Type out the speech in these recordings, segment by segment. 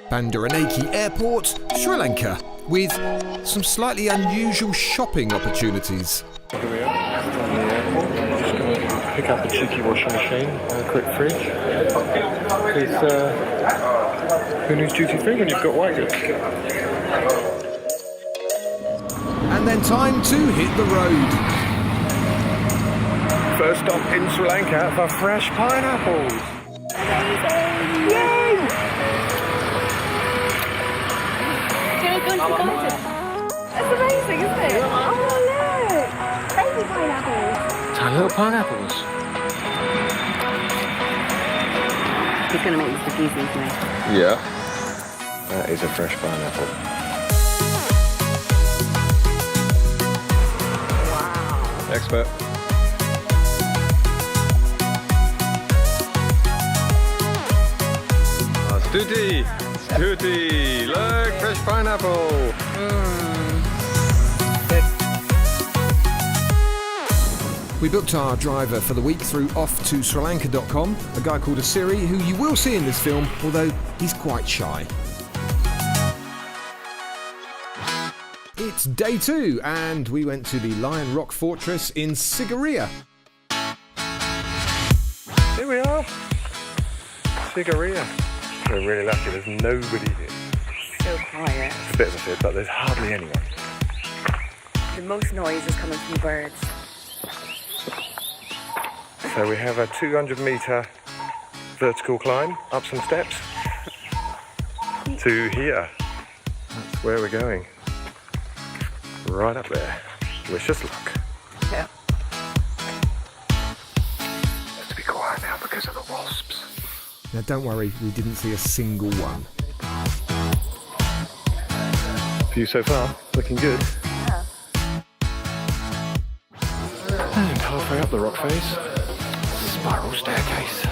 Bandaranaike Airport, Sri Lanka, with some slightly unusual shopping opportunities. Here we are, on the airport. I'm just going to pick up a cheeky washing machine, a quick fridge. Because who needs duty free when you've got white goods? And then time to hit the road. First stop in Sri Lanka for fresh pineapples. Amazing! Yay! That's amazing, isn't it? Oh, look! Baby pineapples. Tiny little pineapples. He's going to make this look easy, isn't he? Yeah. That is a fresh pineapple. Wow. Expert. Tutti! Look, fresh pineapple! We booked our driver for the week through offtosrilanka.com, a guy called Sri, who you will see in this film, although he's quite shy. It's day 2, and we went to the Lion Rock Fortress in Sigiriya. Here we are. Sigiriya. We're really lucky, there's nobody here. So quiet. It's a bit of a fib, but there's hardly anyone. The most noise is coming from the birds. So we have a 200 metre vertical climb up some steps to here. That's where we're going. Right up there. Wish us luck. Yeah. Have to be quiet now because of the wasps. Now don't worry, we didn't see a single one. View so far, looking good. Yeah. And halfway up the rock face, spiral staircase.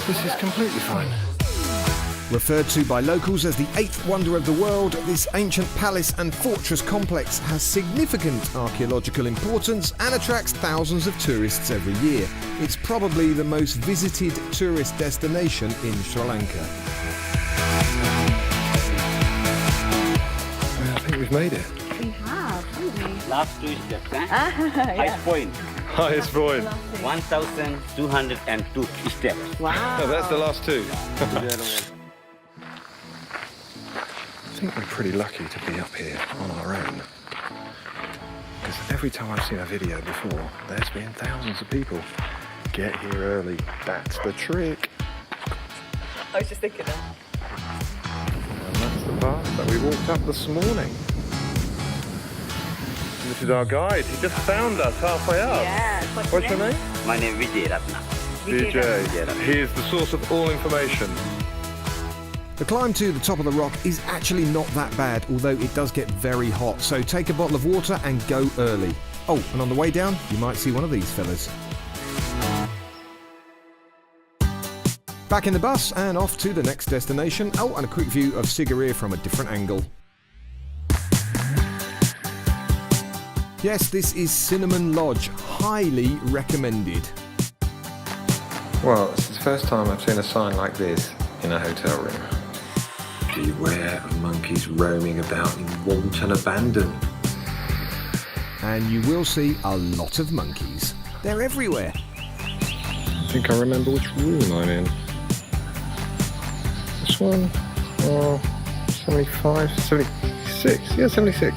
This is completely fine. Referred to by locals as the 8th wonder of the world, this ancient palace and fortress complex has significant archaeological importance and attracts thousands of tourists every year. It's probably the most visited tourist destination in Sri Lanka. I think we've made it. We have, haven't we? Last 2 steps, eh? Yeah. Highest point, Highest point. 1,202 steps. Wow. Oh, that's the last 2. I think we're pretty lucky to be up here on our own. Because every time I've seen a video before, there's been thousands of people. Get here early, that's the trick. I was just thinking that. And that's the path that we walked up this morning. And this is our guide. He just found us halfway up. Yeah. What's your name? My name is Vijay Ratna. DJ. He is the source of all information. The climb to the top of the rock is actually not that bad, although it does get very hot, so take a bottle of water and go early. Oh, and on the way down, you might see one of these fellas. Back in the bus and off to the next destination. Oh, and a quick view of Sigiriya from a different angle. Yes, this is Cinnamon Lodge. Highly recommended. Well, it's the first time I've seen a sign like this in a hotel room. Beware of monkeys roaming about in wanton abandon. And you will see a lot of monkeys. They're everywhere. I think I remember which room I'm in. This one? 75, 76. Yeah, 76.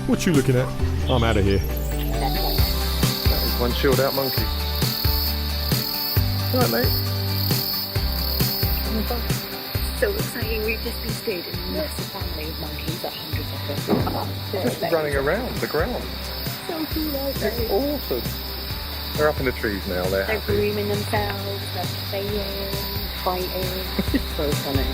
What you looking at? I'm out of here. That is one chilled out monkey. Right, mate. So exciting. We've just been stayed in a massive family of monkeys, like hundreds of them. Just running around the ground. So cool, aren't It's they? awesome. They're up in the trees now, they're They're happy. grooming themselves, they're playing, fighting. So funny.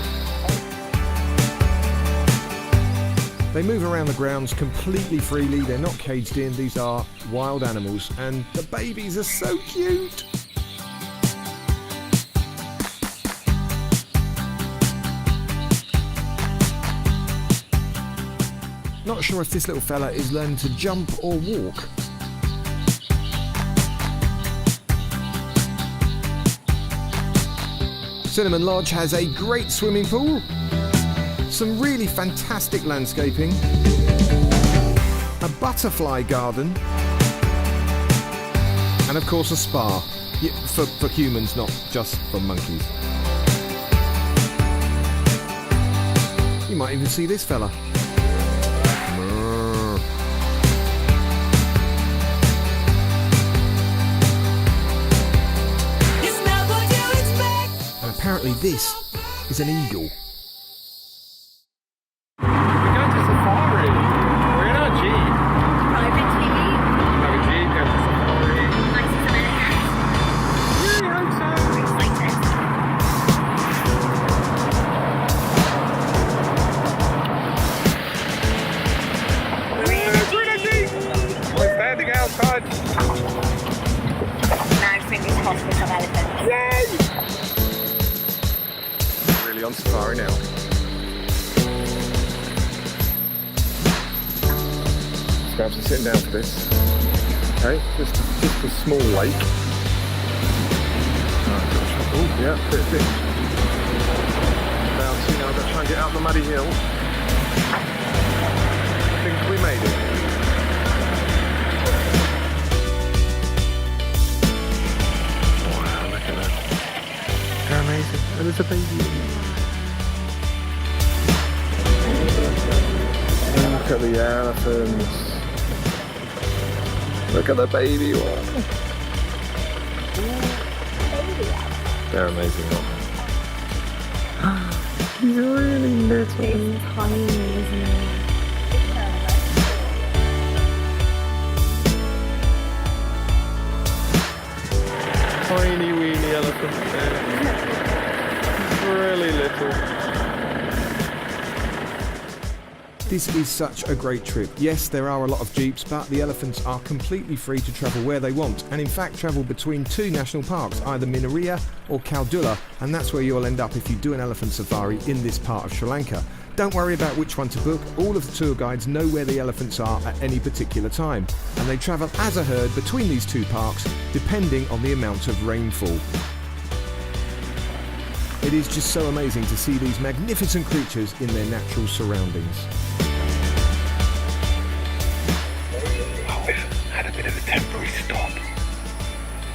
They move around the grounds completely freely. They're not caged in. These are wild animals, and the babies are so cute. Not sure if this little fella is learning to jump or walk. Cinnamon Lodge has a great swimming pool, some really fantastic landscaping, a butterfly garden, and of course a spa. Yeah, for humans, not just for monkeys. You might even see this fella. And apparently this is an eagle. We're going to safari. We're in our Jeep. Private TV. Have a Jeep, go to safari. Nice as American. Really hope so. Excited. We're in a Jeep. We're standing outside. Now fingers crossed for some elephants. Yay! Really on safari now. Perhaps I'm sitting down for this. Okay, just a small lake. Oh, yeah, fit. Bouncy now, let's try and get out the muddy hill. I think we made it. Wow, look at that. They're amazing. And there's a baby. Look at the elephants. Look at the baby one. They're amazing, aren't they? He's really little. It's tiny, isn't it? Tiny weeny elephant there. Really little. This is such a great trip. Yes, there are a lot of jeeps, but the elephants are completely free to travel where they want, and in fact travel between two national parks, either Minaria or Caldula, and that's where you'll end up if you do an elephant safari in this part of Sri Lanka. Don't worry about which one to book. All of the tour guides know where the elephants are at any particular time, and they travel as a herd between these two parks depending on the amount of rainfall. It is just so amazing to see these magnificent creatures in their natural surroundings. We've had a bit of a temporary stop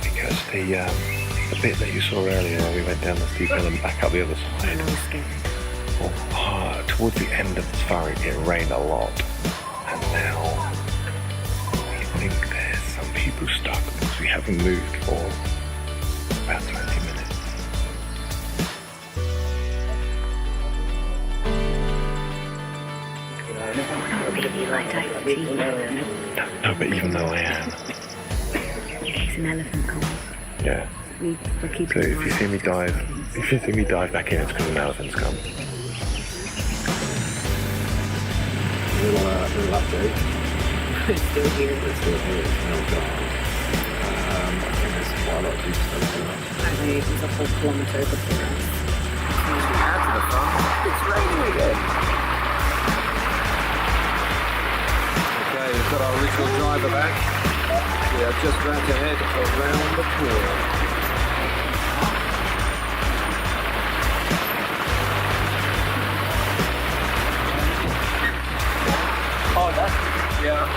because the bit that you saw earlier where we went down the steep hill and back up the other side. Towards the end of the safari it rained a lot, and now we think there's some people stuck because we haven't moved for about 20 minutes. Really like IT. No, but even though I am, It's an elephant call. yeah. We're So keeping if you see me dive back in, it's because an elephant's come. Little update. It's still here. It's still here. It's still gone. I think there's quite a lot of deep stuff going on. I know it was a full kilometre before us. It's raining again. Okay, we've got our original driver back. We are just about to head around the corner. Oh, that's... Yeah.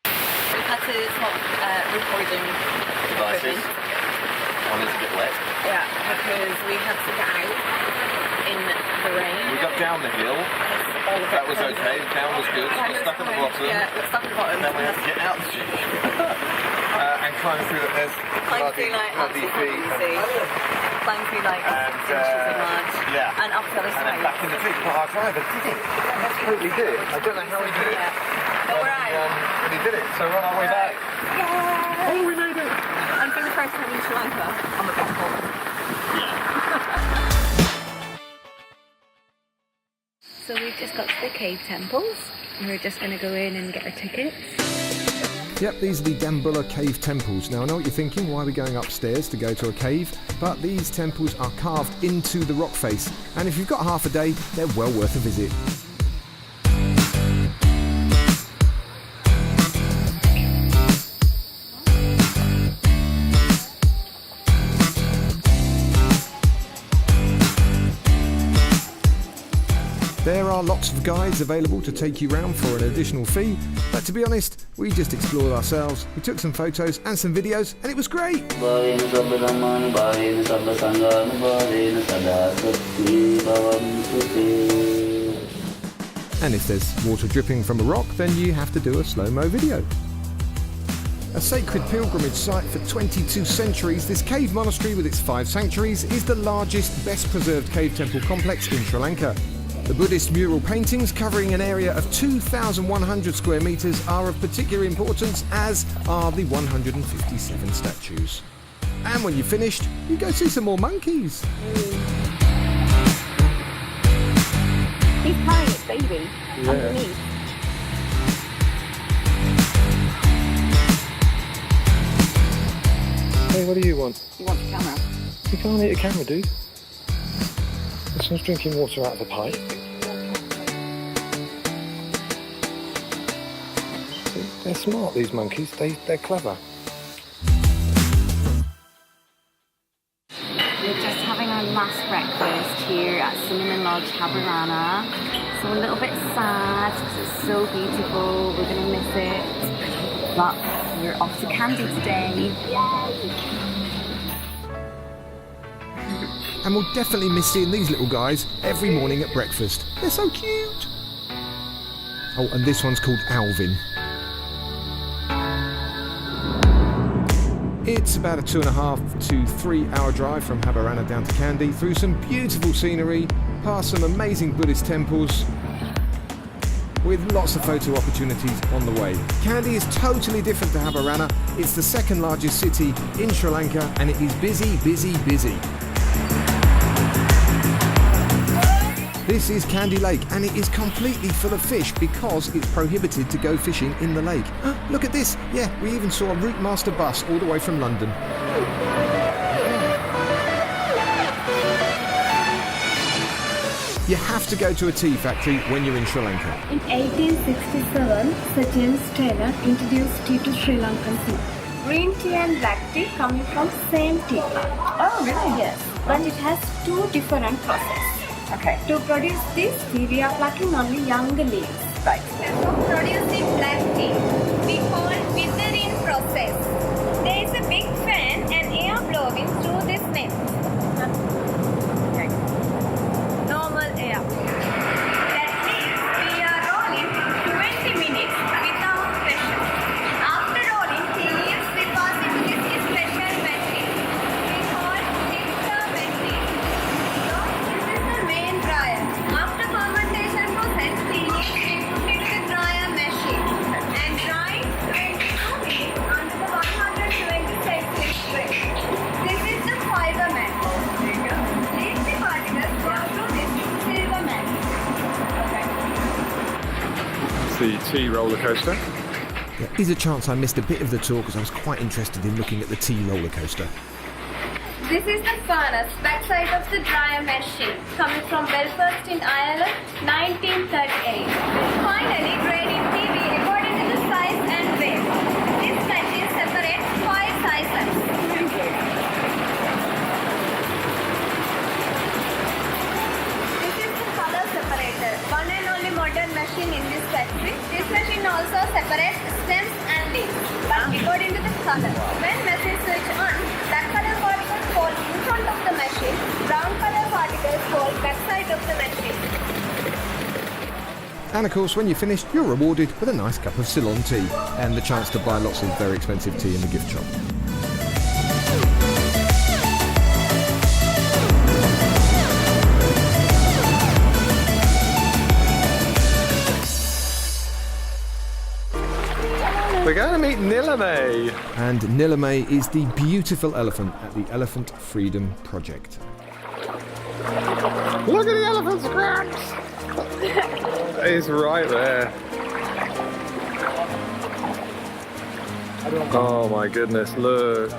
We've had to swap recording Devices. One is a bit wet. Yeah, because we had to get out in the rain. We got down the hill. All of That it was okay. The down was good. Yeah, We're stuck at the bottom. Yeah, we're stuck at the bottom. Then we had to get out the jeep and climb through the Climb through like absolutely crazy. Climb through like And, inches of mud. yeah. And up the other and then side. back in the jeep. But our driver did it. Absolutely did it. I don't know how he did it. Yeah. But we're out. But he did it. So we're on our way back. Yay! Oh, we made it. And for the first time in Sri Lanka, I'm a bit cold. So we've just got to the cave temples. And we're just going to go in and get our tickets. Yep, these are the Dambulla cave temples. Now I know what you're thinking, why are we going upstairs to go to a cave? But these temples are carved into the rock face, and if you've got half a day, they're well worth a visit. are lots of guides available to take you round for an additional fee, but to be honest, we just explored ourselves. We took some photos and some videos, and it was great. And if there's water dripping from a rock, then you have to do a slow-mo video. A sacred pilgrimage site for 22 centuries, this cave monastery with its 5 sanctuaries is the largest, best preserved cave temple complex in Sri Lanka. The Buddhist mural paintings covering an area of 2,100 square metres are of particular importance, as are the 157 statues. And when you're finished, you go see some more monkeys. He's carrying it, baby. Underneath. Hey, what do you want? You want the camera? You can't eat a camera, dude. This one's drinking water out of the pipe. See, they're smart, these monkeys. They're clever. We're just having our last breakfast here at Cinnamon Lodge, Habarana. So a little bit sad because it's so beautiful. We're going to miss it. But we're off to Kandy today. Yay! And we'll definitely miss seeing these little guys every morning at breakfast. They're so cute. Oh, and this one's called Alvin. It's about a 2.5 to 3 hour drive from Habarana down to Kandy, through some beautiful scenery, past some amazing Buddhist temples, with lots of photo opportunities on the way. Kandy is totally different to Habarana. It's the second largest city in Sri Lanka, and it is busy, busy, busy. This is Kandy Lake, and it is completely full of fish because it's prohibited to go fishing in the lake. Look at this. Yeah, we even saw a Route Master bus all the way from London. You have to go to a tea factory when you're in Sri Lanka. In 1867, Sir James Taylor introduced tea to Sri Lankan tea. Green tea and black tea coming from same tea plant. Oh, really? Yes, but it has 2 different processes. Okay. To produce this tea, we are plucking only younger leaves. Right. To produce the black tea, we call withering process. There is a big fan and air blowing through this net. Okay. Normal air. That means we are rolling 20 minutes without pressure. After rolling, the leaves we pass into this special machine. We call mixer machine. So this is the main dryer. After fermentation process, the leaves we put into the dryer machine and dry 22 minutes under the 120 Celsius pressure. This is the fiber mat. Leaves the particles go through this silver mat. It's the tea roller coaster. There is a chance I missed a bit of the tour because I was quite interested in looking at the tea roller coaster. This is the furnace, backside of the dryer machine, coming from Belfast in Ireland, 1938. Finally, grading TV according to the size and weight. This machine separates 5 sizes. This is the color separator, one and only modern machine in this factory. This machine also separates stems and leaves, but according to the color. When machine switch on, black color particles fall in front of the machine, brown color particles fall backside of the machine. And of course, when you're finished, you're rewarded with a nice cup of Ceylon tea and the chance to buy lots of very expensive tea in the gift shop. We're going to meet Nilame. And Nilame is the beautiful elephant at the Elephant Freedom Project. Look at the elephant's cracks. It's right there. Oh my goodness, look.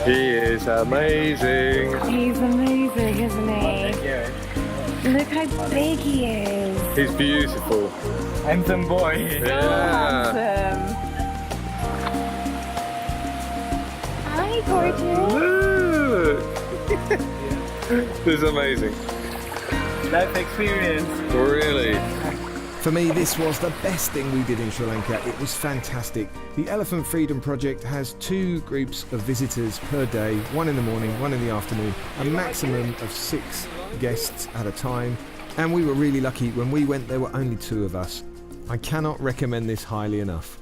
He is amazing. He's amazing, isn't he? Look how big he is. He's beautiful. Handsome boy. Yeah. Hi, gorgeous. Look. This is amazing. life experience. Really? For me, this was the best thing we did in Sri Lanka. It was fantastic. The Elephant Freedom Project has 2 groups of visitors per day, one in the morning, one in the afternoon, a maximum of 6 guests at a time. And we were really lucky. When we went, there were only 2 of us. I cannot recommend this highly enough.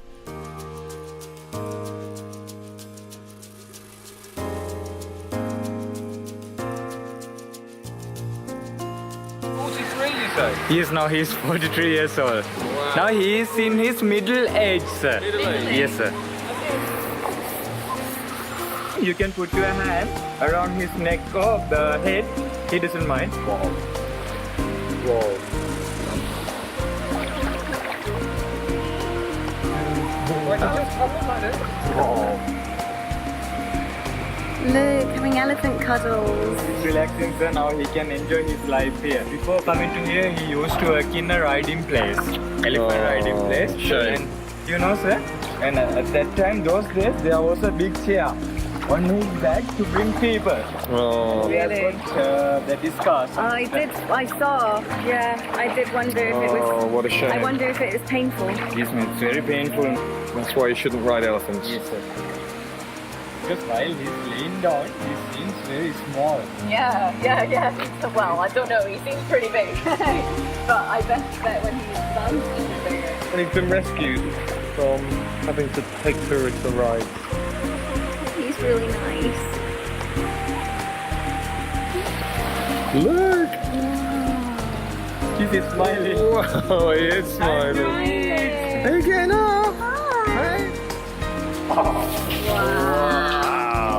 He's 43 years old. Wow. Now he is in his middle age, sir. Yes, sir. You can put your hand around his neck or the head. He doesn't mind. Whoa. Look, having elephant cuddles. He's relaxing, sir. Now he can enjoy his life here. Before coming to here, he used to work in a riding place, elephant riding place. Shame. And you know, sir, and at that time, those days, there was a big chair on his back to bring people. Oh. We have Really? got the discuss. I saw. Yeah, I did wonder if it was. Oh, what a shame. I wonder if it was painful. Yes, ma'am. It's very painful. That's why you shouldn't ride elephants. Yes, sir. Because while he's laying down, he seems very small. Yeah. Well, I don't know. He seems pretty big, but I bet that when he stands, he's bigger. And he's been rescued from having to take tourists for rides. He's really nice. Look! He's smiling. Wow, he is smiling. Hey, getting up! Hey! Wow.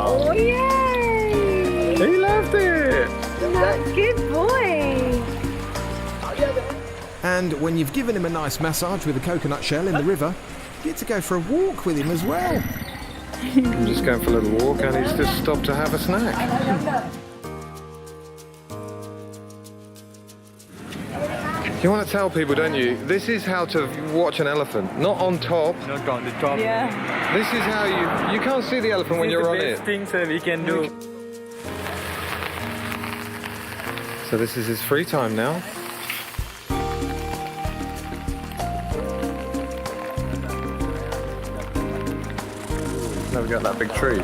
Oh, yay! He loved it! Good boy. And when you've given him a nice massage with a coconut shell in the river, you get to go for a walk with him as well. I'm just going for a little walk and he's just stopped to have a snack. You want to tell people, don't you? This is how to watch an elephant. Not on top. Not on the top. Yeah. This is how you can't see the elephant when you're on the it. best thing, sir, we can do. So this is his free time now. Now we've got that big tree.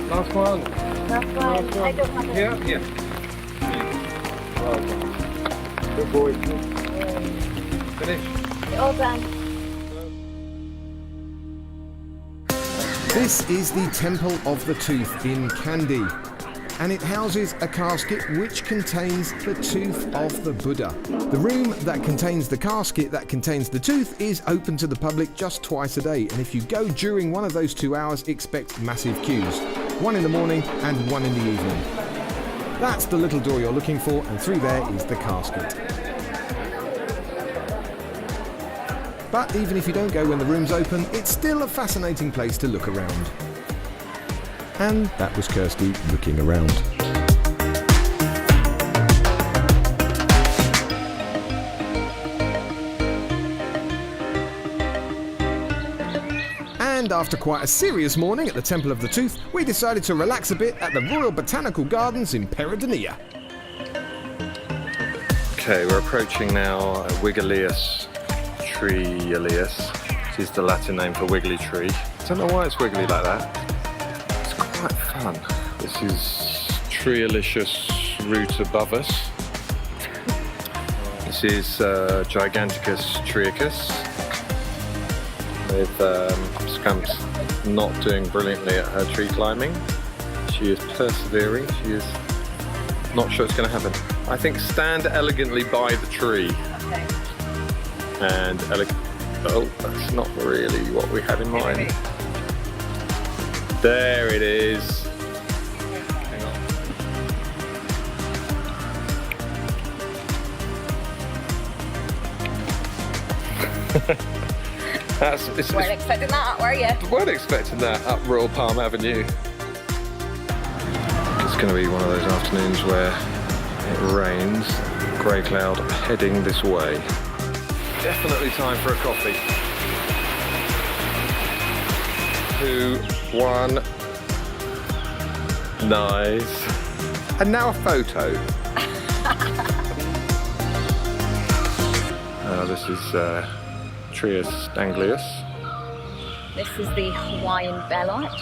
Last one. That's fine. I don't have a Yeah. Well done. Good boy. Finish. all done. This is the Temple of the Tooth in Kandy, and it houses a casket which contains the tooth of the Buddha. The room that contains the casket that contains the tooth is open to the public just twice a day, and if you go during one of those 2 hours, expect massive queues. One in the morning and one in the evening. That's the little door you're looking for, and through there is the casket. But even if you don't go when the room's open, it's still a fascinating place to look around. And that was Kirsty looking around. And after quite a serious morning at the Temple of the Tooth, we decided to relax a bit at the Royal Botanical Gardens in Peradeniya. Okay, we're approaching now Wiggilius Treeilius, which is the Latin name for wiggly tree. I don't know why it's wiggly like that. It's quite fun. This is Treeilicious rutabavis. This is Giganticus triacus, with Scamp's not doing brilliantly at her tree climbing. She is persevering. She is not sure it's going to happen. I think stand elegantly by the tree. Okay. And oh, that's not really what we had in mind. There it is. Hang on. Weren't expecting that, were you? Weren't expecting that up Royal Palm Avenue. Just going to be one of those afternoons where it rains, grey cloud heading this way. Definitely time for a coffee. 2, 1. Nice. And now a photo. This is Trias anglius. This is the Hawaiian bellite,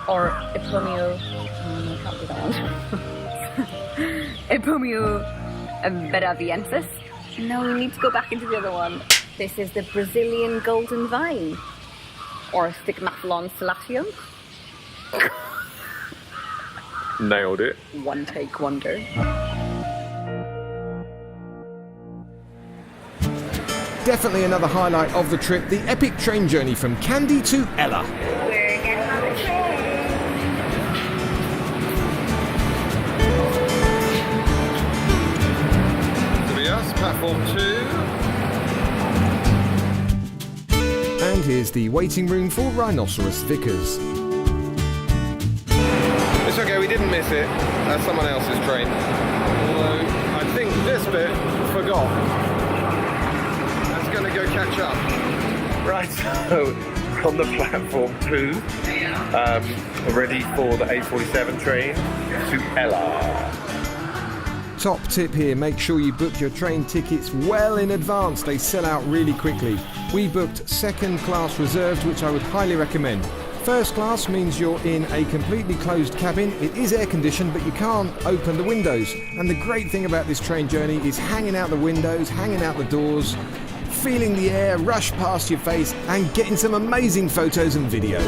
or Epomeo, I can't do that one. Epomeo beraviensis. No, we need to go back into the other one. This is the Brazilian golden vine, or Stigmathlon salatium. Nailed it. One take wonder. Definitely another highlight of the trip, the epic train journey from Kandy to Ella. We're getting on the train. To be us, platform 2. And here's the waiting room for Rhinoceros Vickers. It's okay, we didn't miss it. That's someone else's train. Although, I think this bit forgot. That's going to go catch up. Right, so we're on the platform 2. Ready for the 8:47 train to Ella. Top tip here, make sure you book your train tickets well in advance. They sell out really quickly. We booked second class reserved, which I would highly recommend. First class means you're in a completely closed cabin. It is air conditioned, but you can't open the windows. And the great thing about this train journey is hanging out the windows, hanging out the doors, feeling the air rush past your face and getting some amazing photos and video.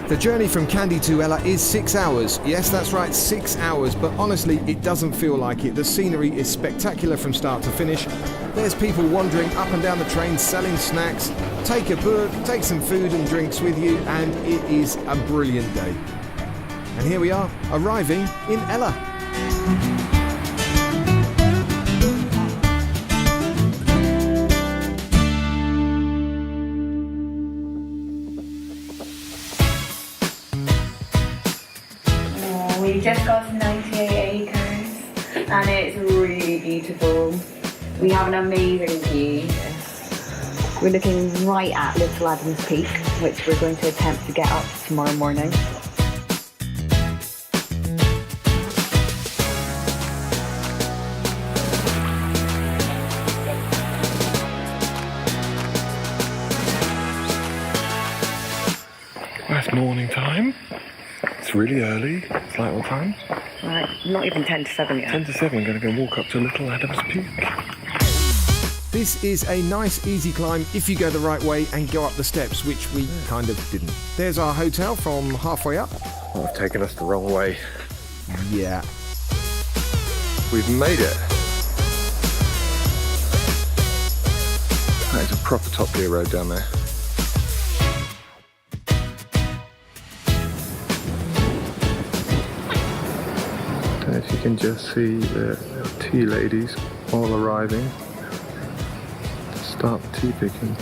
The journey from Kandy to Ella is 6 hours. Yes, that's right, 6 hours, but honestly, it doesn't feel like it. The scenery is spectacular from start to finish. There's people wandering up and down the train selling snacks. Take a book, take some food and drinks with you, and it is a brilliant day. And here we are, arriving in Ella. We just got to 98 acres and it's really beautiful. We have an amazing view. We're looking right at Little Adams Peak, which we're going to attempt to get up tomorrow morning. Well, it's morning time. It's really early. It's like what time? Right, not even 10 to 7 yet. 10 to 7, I'm going to go walk up to Little Adams Peak. This is a nice easy climb if you go the right way and go up the steps, which we kind of didn't. There's our hotel from halfway up. Oh, I've taken us the wrong way. Yeah. We've made it. That is a proper Top Gear road down there. Don't know if you can just see the tea ladies all arriving to start the tea picking.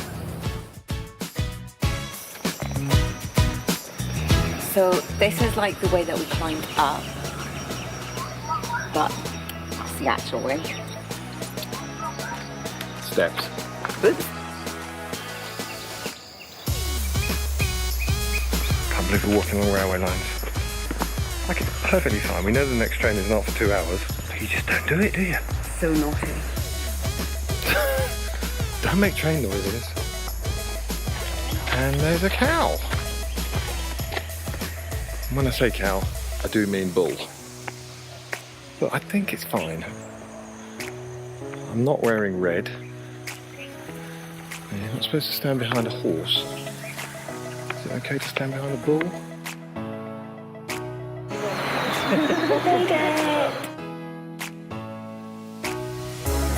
So this is like the way that we climbed up, but that's the actual way. Steps. Can't believe we're walking along railway lines. Like it's perfectly fine. We know the next train is not for 2 hours, but you just don't do it, do you? So naughty. Don't make train noises. And there's a cow. And when I say cow, I do mean bull. But I think it's fine. I'm not wearing red. You're not supposed to stand behind a horse. Is it okay to stand behind a bull?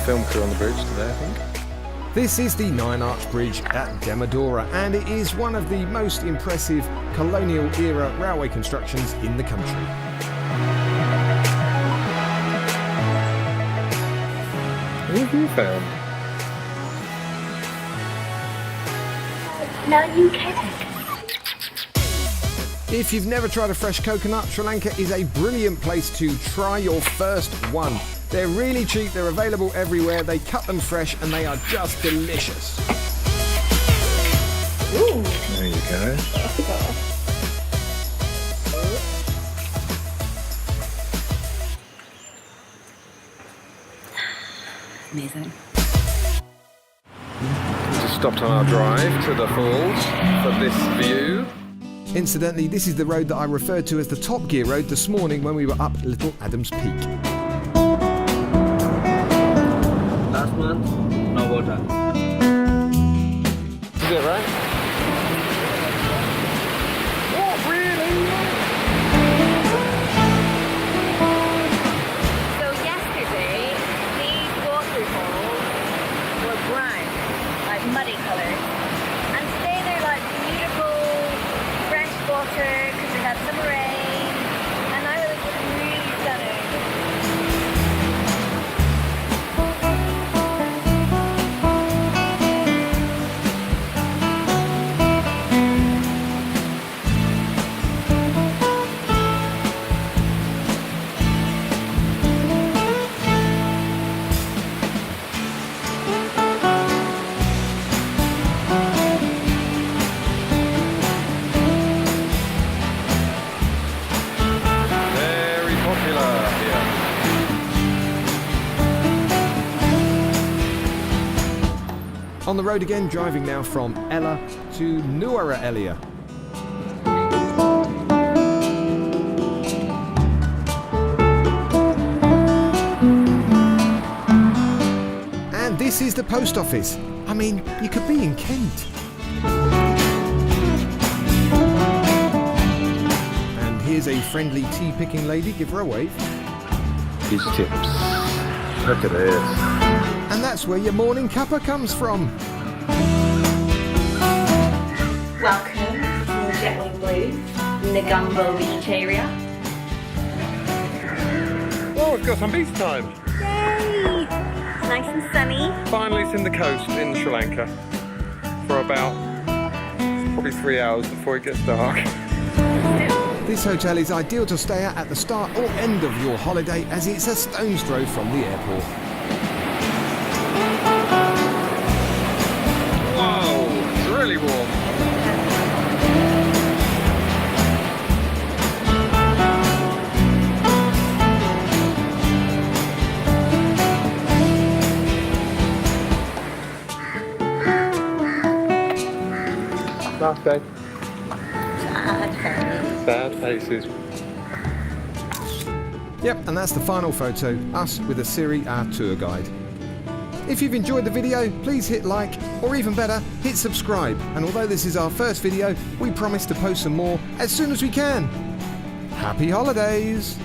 Film crew on the bridge today, I think. This is the Nine Arch Bridge at Demadora, and it is one of the most impressive colonial era railway constructions in the country. What have you found? Now you can. If you've never tried a fresh coconut, Sri Lanka is a brilliant place to try your first one. They're really cheap, they're available everywhere, they cut them fresh and they are just delicious. There you go. Amazing. Just stopped on our drive to the falls for this view. Incidentally, this is the road that I referred to as the Top Gear Road this morning when we were up Little Adams Peak. Last month, no water. Is it right? So yesterday, these waterfalls were brown, like muddy colours. And today they're like beautiful, fresh water because we had some rain. And now it looks really stunning. Very popular here. On the road again, driving now from Ella to Nuwara Elia. And this is the post office. I mean, you could be in Kent. And here's a friendly tea-picking lady. Give her a wave. These tips. Look at this. And that's where your morning cuppa comes from. Welcome to the Jetwing Blue, Negumbo Beach area. Oh, we've got some beach time. Yay! Nice and sunny. Finally seen the coast in Sri Lanka for about probably 3 hours before it gets dark. This hotel is ideal to stay at the start or end of your holiday as it's a stone's throw from the airport. Whoa, it's really warm. Last day. Sad faces. Yep, and that's the final photo, us with a Siri, our tour guide. If you've enjoyed the video, please hit like, or even better, hit subscribe. And although this is our first video, we promise to post some more as soon as we can. Happy holidays!